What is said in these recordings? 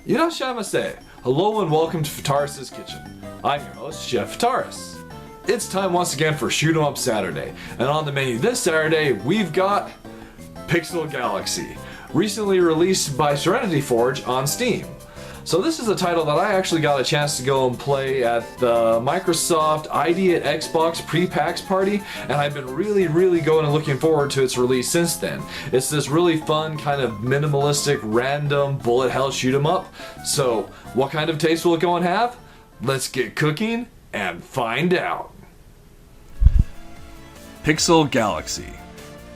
Irashaimase. Hello and welcome to Fitaurus Kitchen. I'm your host, Chef Fitaurus. It's time once again for Shoot 'em Up Saturday, and on the menu this Saturday we've got Pixel Galaxy, recently released by Serenity Forge on Steam. So this is a title that I actually got a chance to go and play at the Microsoft ID at Xbox pre-PAX party, and I've been really going and looking forward to its release since then. It's this really fun, kind of minimalistic, random bullet hell shoot 'em up. So what kind of taste will it go and have? Let's get cooking and find out. Pixel Galaxy.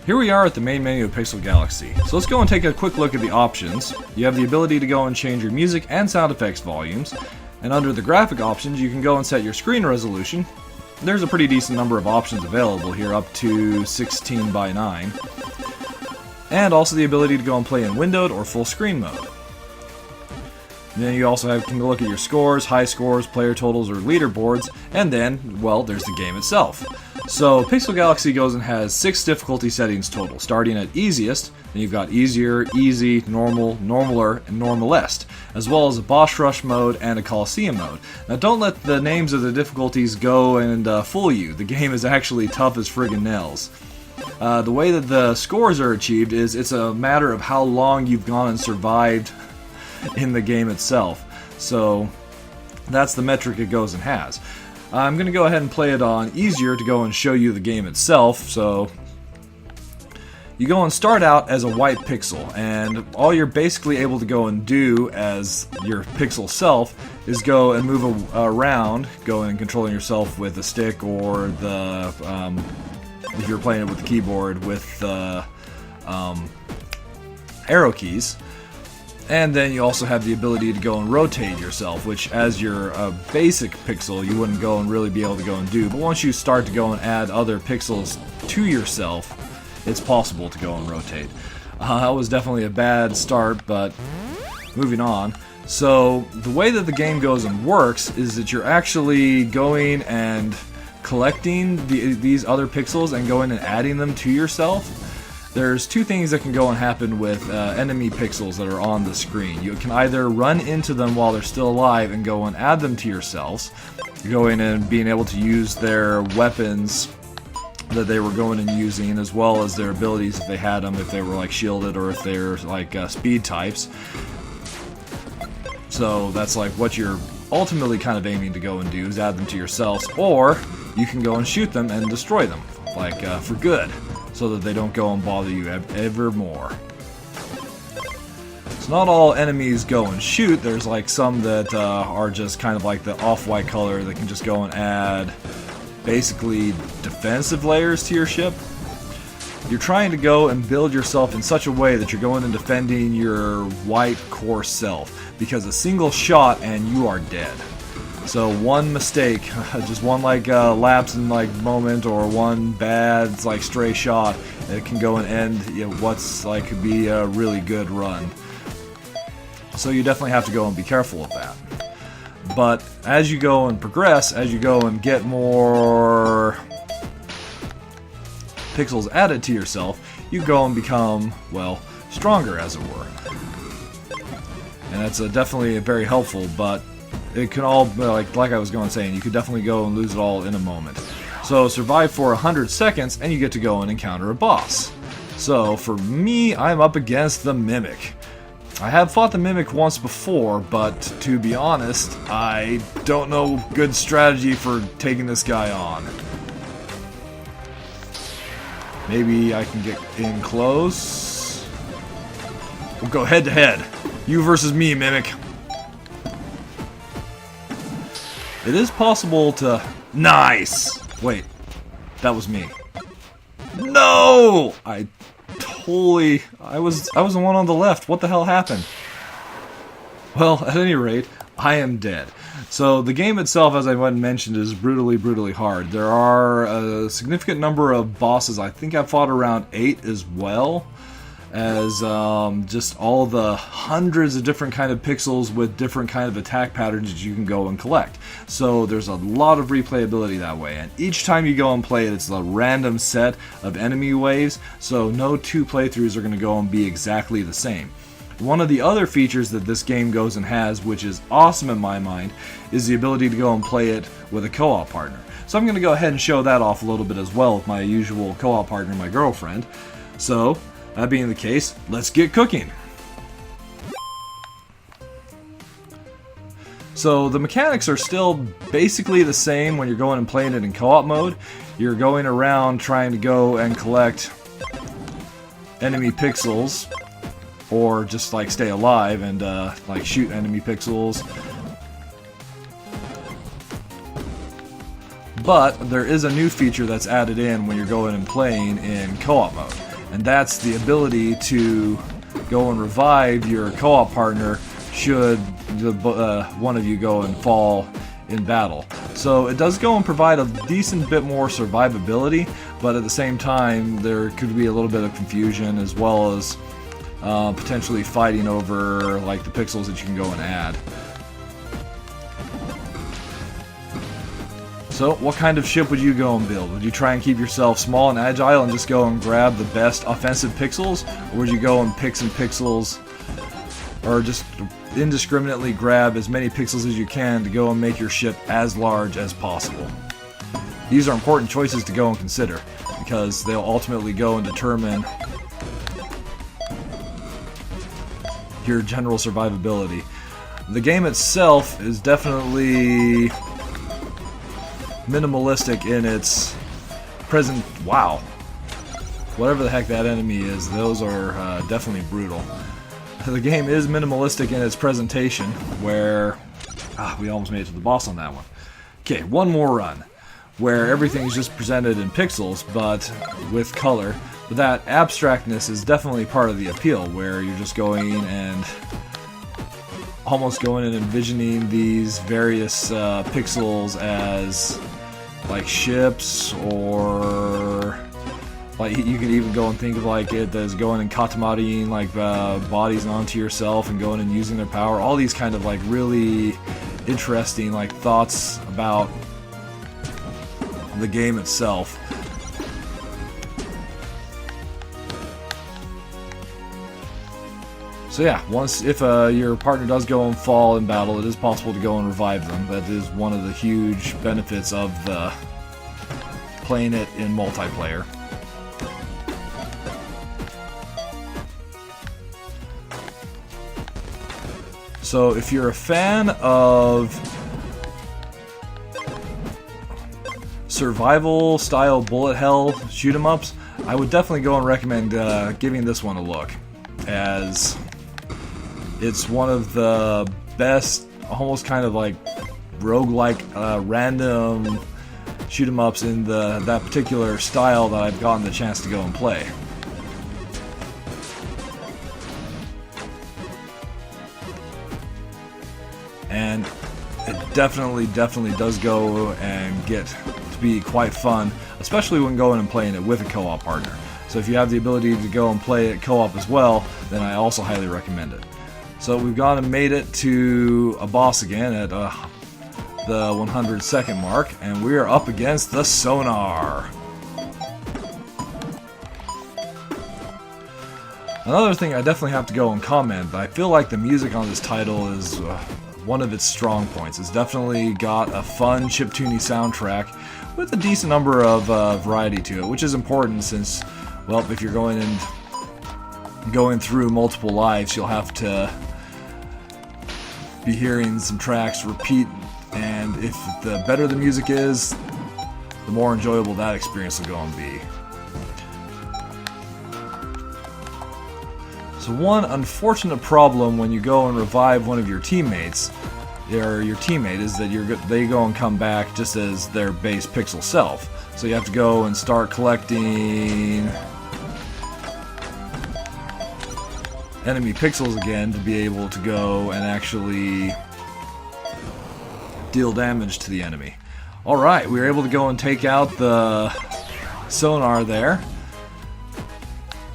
Here we are at the main menu of Pixel Galaxy. So let's go and take a quick look at the options. You have the ability to go and change your music and sound effects volumes. And under the graphic options, you can go and set your screen resolution. There's a pretty decent number of options available here, up to 16 by 9. And also the ability to go and play in windowed or full screen mode. Then you also can look at your scores, high scores, player totals, or leaderboards, and then, well, there's the game itself. So Pixel Galaxy goes and has 6 difficulty settings total, starting at easiest, then you've got easier, easy, normal, normaler, and normalest, as well as a boss rush mode and a Coliseum mode. Now don't let the names of the difficulties go and fool you. The game is actually tough as friggin' nails. The way that the scores are achieved is it's a matter of how long you've gone and survived in the game itself. So that's the metric it goes and has. I'm going to go ahead and play it on easier to go and show you the game itself. So you go and start out as a white pixel, and all you're basically able to go and do as your pixel self is go and move around, going and controlling yourself with a stick, or the if you're playing it with the keyboard, with the arrow keys. And then you also have the ability to go and rotate yourself, which as your basic pixel you wouldn't go and really be able to go and do. But once you start to go and add other pixels to yourself, it's possible to go and rotate. That was definitely a bad start, but moving on. So the way that the game goes and works is that you're actually going and collecting these other pixels and going and adding them to yourself. There's 2 things that can go and happen with enemy pixels that are on the screen. You can either run into them while they're still alive and go and add them to yourselves, going and being able to use their weapons that they were going and using, as well as their abilities if they had them, if they were like shielded or if they're like speed types. So that's like what you're ultimately kind of aiming to go and do, is add them to yourselves, or you can go and shoot them and destroy them, like for good, so that they don't go and bother you ever more. So not all enemies go and shoot. There's like some that are just kind of like the off-white color that can just go and add basically defensive layers to your ship. You're trying to go and build yourself in such a way that you're going and defending your white core self, because a single shot and you are dead. So one mistake, just one like lapse in like moment, or one bad like stray shot, it can go and end what's like could be a really good run. So you definitely have to go and be careful of that. But as you go and progress, as you go and get more pixels added to yourself, you go and become, well, stronger, as it were. And that's definitely very helpful, but it can all, like I was going saying, you could definitely go and lose it all in a moment. So survive for 100 seconds and you get to go and encounter a boss. So for me, I'm up against the Mimic. I have fought the Mimic once before, but to be honest, I don't know good strategy for taking this guy on. Maybe I can get in close. We'll go head to head. You versus me, Mimic. It is possible to... Nice! Wait, that was me. No! I was the one on the left. What the hell happened? Well, at any rate, I am dead. So the game itself, as I mentioned, is brutally hard. There are a significant number of bosses. I think I've fought around 8 as well, as just all the hundreds of different kind of pixels with different kind of attack patterns that you can go and collect. So there's a lot of replayability that way, and each time you go and play it, it's a random set of enemy waves, so no 2 playthroughs are going to go and be exactly the same. One of the other features that this game goes and has, which is awesome in my mind, is the ability to go and play it with a co-op partner. So I'm going to go ahead and show that off a little bit as well with my usual co-op partner, my girlfriend. So, that being the case, let's get cooking. So the mechanics are still basically the same when you're going and playing it in co-op mode. You're going around trying to go and collect enemy pixels, or just like stay alive and like shoot enemy pixels. But there is a new feature that's added in when you're going and playing in co-op mode, and that's the ability to go and revive your co-op partner should one of you go and fall in battle. So it does go and provide a decent bit more survivability, but at the same time there could be a little bit of confusion, as well as potentially fighting over like the pixels that you can go and add. So what kind of ship would you go and build? Would you try and keep yourself small and agile and just go and grab the best offensive pixels? Or would you go and pick some pixels, or just indiscriminately grab as many pixels as you can to go and make your ship as large as possible? These are important choices to go and consider, because they'll ultimately go and determine your general survivability. The game itself is definitely minimalistic in its present. Wow. Whatever the heck that enemy is, those are definitely brutal. The game is minimalistic in its presentation, where we almost made it to the boss on that one. Okay, one more run, where everything is just presented in pixels, but with color. But that abstractness is definitely part of the appeal, where you're just going and almost going and envisioning these various pixels as like ships, or like you could even go and think of like it as going and katamariing like bodies onto yourself and going and using their power. All these kind of like really interesting like thoughts about the game itself. So yeah, if your partner does go and fall in battle, it is possible to go and revive them. That is one of the huge benefits of playing it in multiplayer. So if you're a fan of survival style bullet hell shoot 'em ups, I would definitely go and recommend giving this one a look, as it's one of the best, almost kind of like roguelike random shoot 'em ups in that particular style that I've gotten the chance to go and play. And it definitely does go and get to be quite fun, especially when going and playing it with a co-op partner. So if you have the ability to go and play it co-op as well, then I also highly recommend it. So we've gone and made it to a boss again at the 100-second mark, and we are up against the sonar. Another thing I definitely have to go and comment, I feel like the music on this title is one of its strong points. It's definitely got a fun chiptune soundtrack with a decent number of variety to it, which is important since, well, if you're going through multiple lives, you'll have to be hearing some tracks repeat, and if the better the music is, the more enjoyable that experience will go and be. So one unfortunate problem when you go and revive one of your teammates, or your teammate, is that they go and come back just as their base pixel self. So you have to go and start collecting enemy pixels again to be able to go and actually deal damage to the enemy. Alright, we were able to go and take out the sonar there.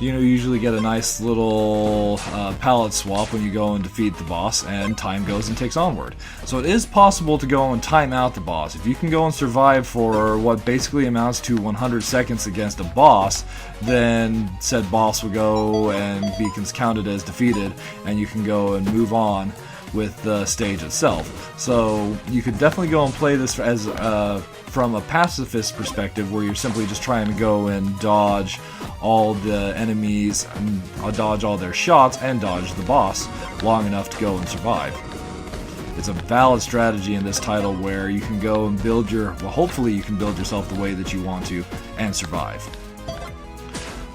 you usually get a nice little palette swap when you go and defeat the boss, and time goes and ticks onward. So it is possible to go and time out the boss. If you can go and survive for what basically amounts to 100 seconds against a boss, then said boss will go and be counted as defeated, and you can go and move on with the stage itself. So you could definitely go and play this as from a pacifist perspective, where you're simply just trying to go and dodge all the enemies, dodge all their shots, and dodge the boss long enough to go and survive. It's a valid strategy in this title where you can go and hopefully you can build yourself the way that you want to and survive.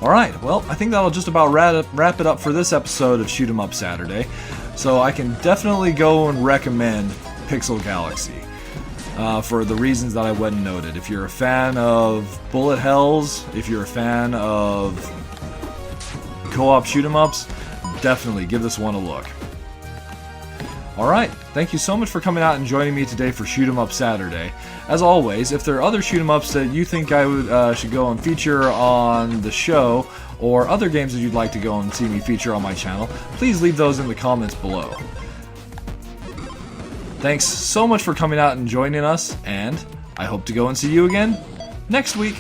Alright, well, I think that'll just about wrap it up for this episode of Shoot 'em Up Saturday. So I can definitely go and recommend Pixel Galaxy for the reasons that I went and noted. If you're a fan of bullet hells, if you're a fan of co-op shoot 'em ups, definitely give this one a look. Alright, thank you so much for coming out and joining me today for Shoot 'em Up Saturday. As always, if there are other shoot 'em ups that you think I should go and feature on the show, or other games that you'd like to go and see me feature on my channel, please leave those in the comments below. Thanks so much for coming out and joining us, and I hope to go and see you again next week.